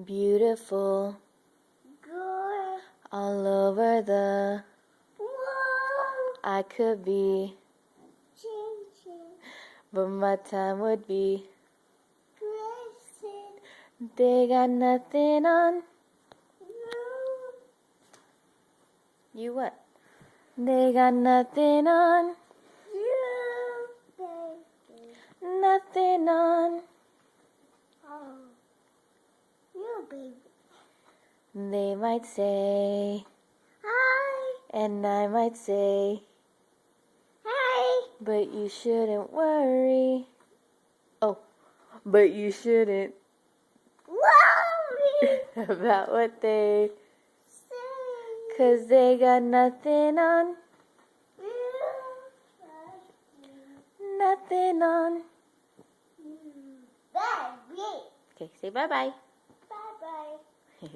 beautiful, good, all over the. whoa, I could be, changing, but my time would be. dressing, They got nothing on. you, You what? They got nothing on. you, baby, Nothing on. oh, you, baby, They might say, hi, and I might say, hi, but you shouldn't worry. Oh, but you shouldn't worry, about what they, say, 'cause they got nothing on. you, Nothing on. baby. Okay, say bye-bye.